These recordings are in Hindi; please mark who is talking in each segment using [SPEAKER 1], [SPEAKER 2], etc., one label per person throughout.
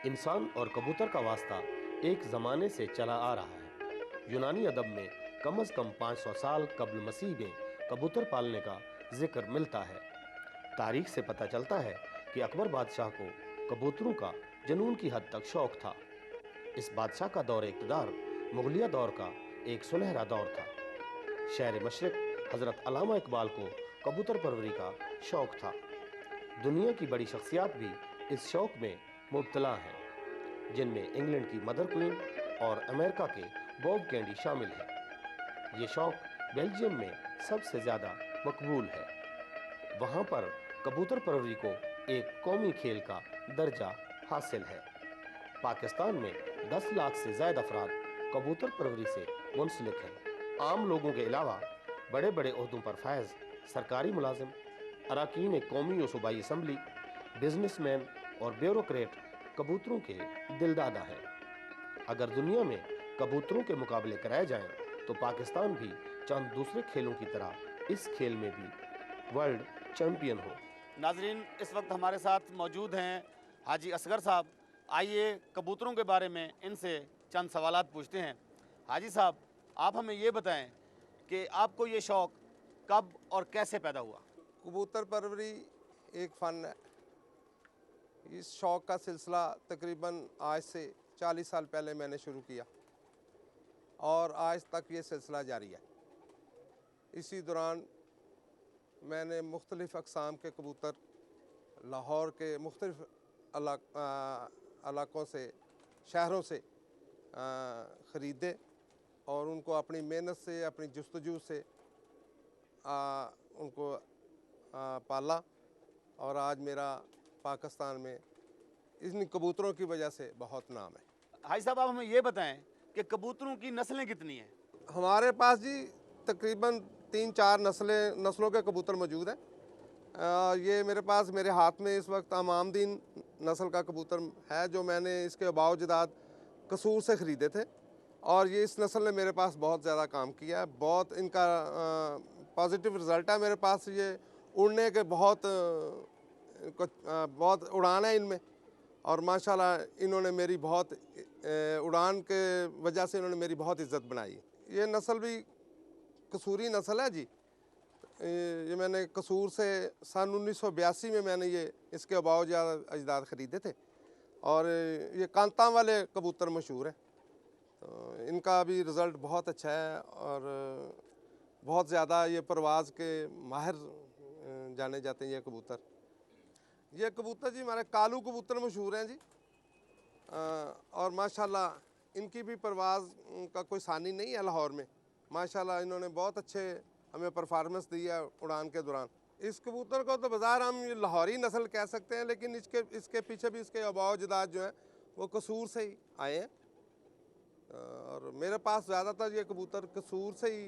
[SPEAKER 1] इंसान और कबूतर का वास्ता एक जमाने से चला आ रहा है। यूनानी अदब में कम से कम 500 साल कब्ल मसीह में कबूतर पालने का जिक्र मिलता है। तारीख से पता चलता है कि अकबर बादशाह को कबूतरों का जुनून की हद तक शौक था। इस बादशाह का दौर इक़्तिदार मुगलिया दौर का एक सुनहरा दौर था। शहर मशरिक हजरत अल्लामा इकबाल को कबूतर परवरी का शौक था। दुनिया की बड़ी शख्सियात भी इस शौक में मुब्तला हैं, जिनमें इंग्लैंड की मदर क्वीन और अमेरिका के बॉब कैंडी शामिल हैं। ये शौक बेल्जियम में सबसे ज़्यादा मकबूल है। वहाँ पर कबूतर परवरी को एक कौमी खेल का दर्जा हासिल है। पाकिस्तान में 10 लाख से ज़्यादा अफराद कबूतर परवरी से मुंसलिक हैं। आम लोगों के अलावा बड़े बड़े ओहदों पर फायज, सरकारी मुलाजिम, अरकान कौमी और सूबाई असम्बली, बिजनेसमैन और ब्यूरोक्रेट कबूतरों के दिलदादा हैं। अगर दुनिया में कबूतरों के मुकाबले कराए जाएं, तो पाकिस्तान भी चंद दूसरे खेलों की तरह इस खेल में भी वर्ल्ड चैंपियन हो।
[SPEAKER 2] नाजरीन, इस वक्त हमारे साथ मौजूद हैं हाजी असगर साहब। आइए कबूतरों के बारे में इनसे चंद सवालात पूछते हैं। हाजी साहब, आप हमें ये बताएं कि आपको ये शौक़ कब और कैसे पैदा हुआ?
[SPEAKER 3] कबूतर परवरी एक फ़न है। इस शौक़ का सिलसिला तकरीबन आज से 40 साल पहले मैंने शुरू किया और आज तक ये सिलसिला जारी है। इसी दौरान मैंने मुख्तलिफ़ अक़साम के कबूतर लाहौर के मुख्तलिफ़ इलाक़ों से, शहरों से ख़रीदे और उनको अपनी मेहनत से, अपनी जस्तजू से उनको पाला और आज मेरा पाकिस्तान में इन कबूतरों की वजह से बहुत नाम है।
[SPEAKER 2] हाजी साहब, आप हमें ये बताएं कि कबूतरों की नस्लें कितनी हैं?
[SPEAKER 3] हमारे पास जी तकरीबन 3-4 नस्लों के कबूतर मौजूद हैं। ये मेरे पास मेरे हाथ में इस वक्त अमामदीन नस्ल का कबूतर है, जो मैंने इसके बावजदाद कसूर से ख़रीदे थे और ये इस नस्ल ने मेरे पास बहुत ज़्यादा काम किया है। बहुत इनका पॉजिटिव रिज़ल्ट है मेरे पास। ये उड़ने के बहुत उड़ान है इनमें और माशाल्लाह इन्होंने मेरी बहुत उड़ान के वजह से इन्होंने मेरी बहुत इज़्ज़त बनाई। ये नस्ल भी कसूरी नस्ल है जी। ये मैंने कसूर से सन 1982 में मैंने ये इसके अजदाद ख़रीदे थे और ये कांता वाले कबूतर मशहूर हैं। तो इनका भी रिज़ल्ट बहुत अच्छा है और बहुत ज़्यादा ये परवाज़ के माहिर जाने जाते हैं ये कबूतर। ये कबूतर जी हमारे कालू कबूतर मशहूर हैं जी और माशाल्लाह इनकी भी परवाज़ का कोई सानी नहीं है लाहौर में। माशाल्लाह इन्होंने बहुत अच्छे हमें परफॉर्मेंस दी है उड़ान के दौरान। इस कबूतर को तो बाज़ार हम ये लाहौरी नस्ल कह सकते हैं, लेकिन इसके पीछे भी इसके आबाओ-अजदाद जो हैं वो कसूर से ही आए हैं और मेरे पास ज़्यादातर ये कबूतर कसूर से ही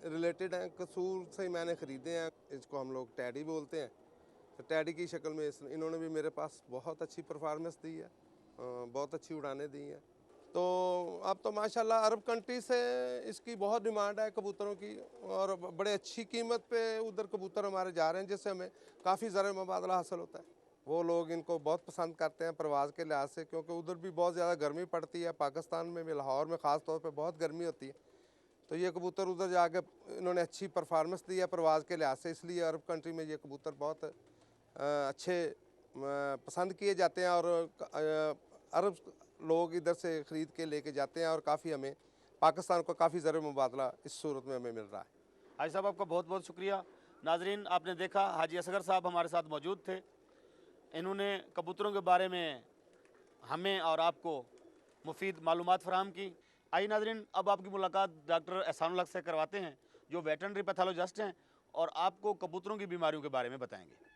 [SPEAKER 3] रिलेटेड हैं। कसूर से ही मैंने ख़रीदे हैं। इसको हम लोग टैडी बोलते हैं। तो टैडी की शक्ल में इन्होंने भी मेरे पास बहुत अच्छी परफॉर्मेंस दी है, बहुत अच्छी उड़ानें दी हैं। तो अब तो माशाल्लाह अरब कंट्री से इसकी बहुत डिमांड है कबूतरों की और बड़े अच्छी कीमत पे उधर कबूतर हमारे जा रहे हैं, जिससे हमें काफ़ी ज़र मुबादला हासिल होता है। वो लोग इनको बहुत पसंद करते हैं परवाज़ के लिहाज से, क्योंकि उधर भी बहुत ज़्यादा गर्मी पड़ती है। पाकिस्तान में भी, लाहौर में ख़ास तौर पे बहुत गर्मी होती है। तो ये कबूतर उधर जाके इन्होंने अच्छी परफॉर्मेंस दी है परवाज़ के लिहाज से, इसलिए अरब कंट्री में ये कबूतर बहुत अच्छे पसंद किए जाते हैं और अरब लोग इधर से ख़रीद के लेके जाते हैं और काफ़ी हमें पाकिस्तान को काफ़ी ज़र मुबादला इस सूरत में हमें मिल रहा है।
[SPEAKER 2] हाजी साहब, आपका बहुत बहुत शुक्रिया। नाजरीन, आपने देखा हाजी असगर साहब हमारे साथ मौजूद थे। इन्होंने कबूतरों के बारे में हमें और आपको मुफीद मालूमात फ़राहम की। आइए नाजरीन, अब आपकी मुलाकात डॉक्टर एहसानुल हक से करवाते हैं, जो वेटरनरी पैथोलॉजिस्ट हैं और आपको कबूतरों की बीमारियों के बारे में बताएंगे।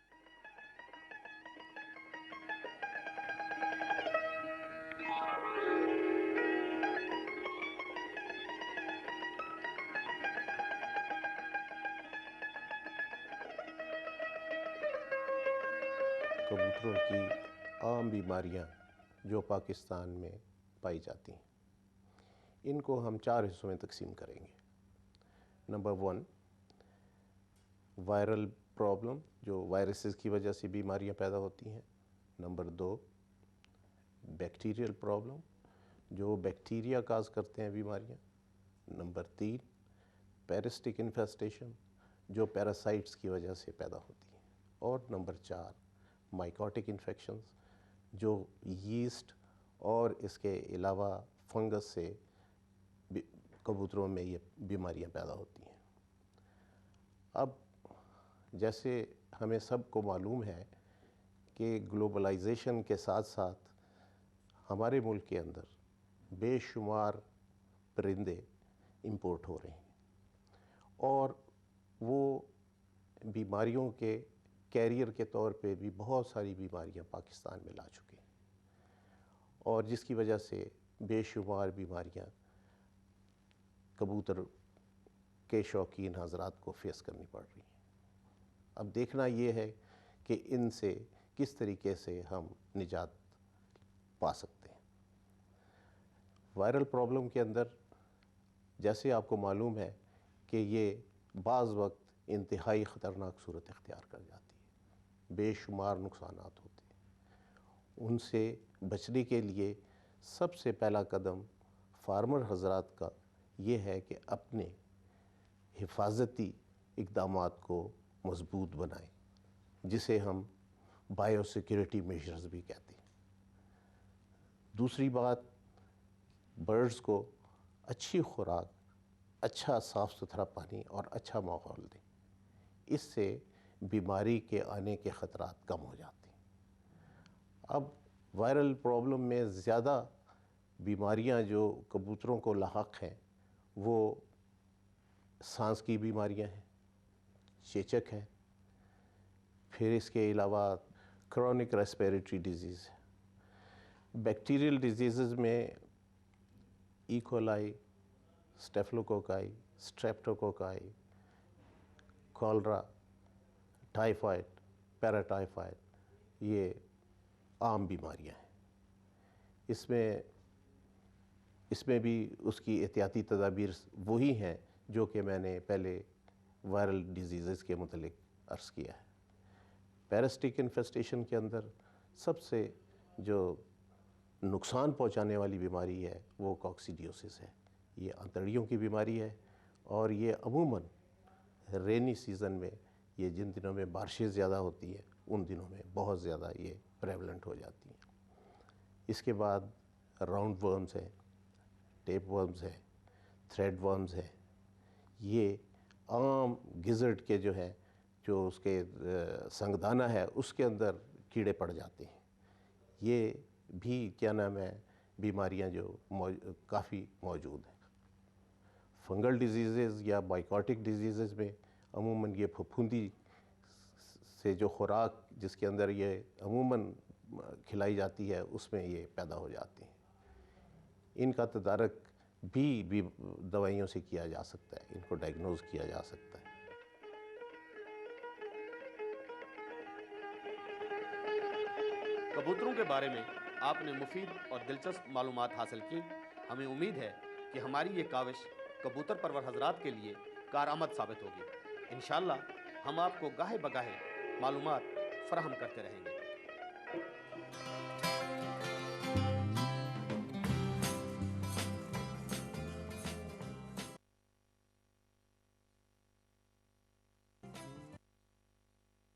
[SPEAKER 4] कबूतरों की आम बीमारियां जो पाकिस्तान में पाई जाती हैं, इनको हम 4 हिस्सों में तकसीम करेंगे। नंबर 1, वायरल प्रॉब्लम, जो वायरसेस की वजह से बीमारियां पैदा होती हैं। नंबर 2, बैक्टीरियल प्रॉब्लम, जो बैक्टीरिया काज करते हैं बीमारियां। नंबर 3 पैरासिटिक इन्फेस्टेशन, जो पैरासाइट्स की वजह से पैदा होती है। और नंबर 4 माइकोटिक इन्फेक्शंस, जो यीस्ट और इसके अलावा फंगस से कबूतरों में ये बीमारियां पैदा होती हैं। अब जैसे हमें सबको मालूम है कि ग्लोबलाइजेशन के साथ साथ हमारे मुल्क के अंदर बेशुमार परिंदे इंपोर्ट हो रहे हैं और वो बीमारियों के कैरियर के तौर पे भी बहुत सारी बीमारियां पाकिस्तान में ला चुके हैं और जिसकी वजह से बेशुमार बीमारियां कबूतर के शौकीन हजरात को फेस करनी पड़ रही हैं। अब देखना ये है कि इनसे किस तरीके से हम निजात पा सकते हैं। वायरल प्रॉब्लम के अंदर जैसे आपको मालूम है कि ये बाज़ वक्त इंतहाई ख़तरनाक सूरत इख्तियार कर जाती है, बेशुमार नुकसानात होते हैं। उनसे बचने के लिए सबसे पहला कदम फार्मर हजरात का ये है कि अपने हिफाजती इक़दामात को मज़बूत बनाएं, जिसे हम बायोसिक्योरिटी मेजर्स भी कहते हैं। दूसरी बात, बर्ड्स को अच्छी खुराक, अच्छा साफ़ सुथरा पानी और अच्छा माहौल दें, इससे बीमारी के आने के ख़तरात कम हो जाते हैं। अब वायरल प्रॉब्लम में ज़्यादा बीमारियां जो कबूतरों को लाहक हैं वो सांस की बीमारियां हैं, चेचक है, फिर इसके अलावा क्रॉनिक रेस्पिरेटरी डिजीज़ है। बैक्टीरियल डिजीज़ में E coli, स्टेफिलोकोकाई, streptococci, cholera, typhoid, paratyphoid, ये आम बीमारियां हैं। इसमें भी उसकी एहतियाती तदाबीर वही हैं जो कि मैंने पहले वायरल डिजीज़ के मुतल्लिक अर्ज़ किया है। पैरासिटिक इन्फेस्टेशन के अंदर सबसे जो नुकसान पहुंचाने वाली बीमारी है वो कॉक्सीडियोसिस है। ये आंतड़ियों की बीमारी है और ये अमूमन रेनी सीज़न में, ये जिन दिनों में बारिशें ज़्यादा होती हैं उन दिनों में बहुत ज़्यादा ये प्रेवलेंट हो जाती हैं। इसके बाद राउंड वर्म्स हैं, टेप वर्म्स हैं, थ्रेड वर्म्स हैं। ये आम गिज़र्ड के जो उसके संगदाना है उसके अंदर कीड़े पड़ जाते हैं। ये भी क्या नाम है बीमारियां जो काफ़ी मौजूद हैं। फंगल डिजीज़ या बाइकोटिक डिजीज़ में अमूमन ये फफूंदी से जो खुराक जिसके अंदर ये अमूमन खिलाई जाती है उसमें ये पैदा हो जाती हैं। इनका तदारक भी दवाइयों से किया जा सकता है, इनको डायग्नोज किया जा सकता है।
[SPEAKER 2] कबूतरों के बारे में आपने मुफीद और दिलचस्प मालूमात हासिल की। हमें उम्मीद है कि हमारी ये काविश कबूतर परवर हजरात के लिए कारआमद साबित होगी। इंशाअल्लाह हम आपको गाहे बगाहे मालूमात फराहम करते रहेंगे।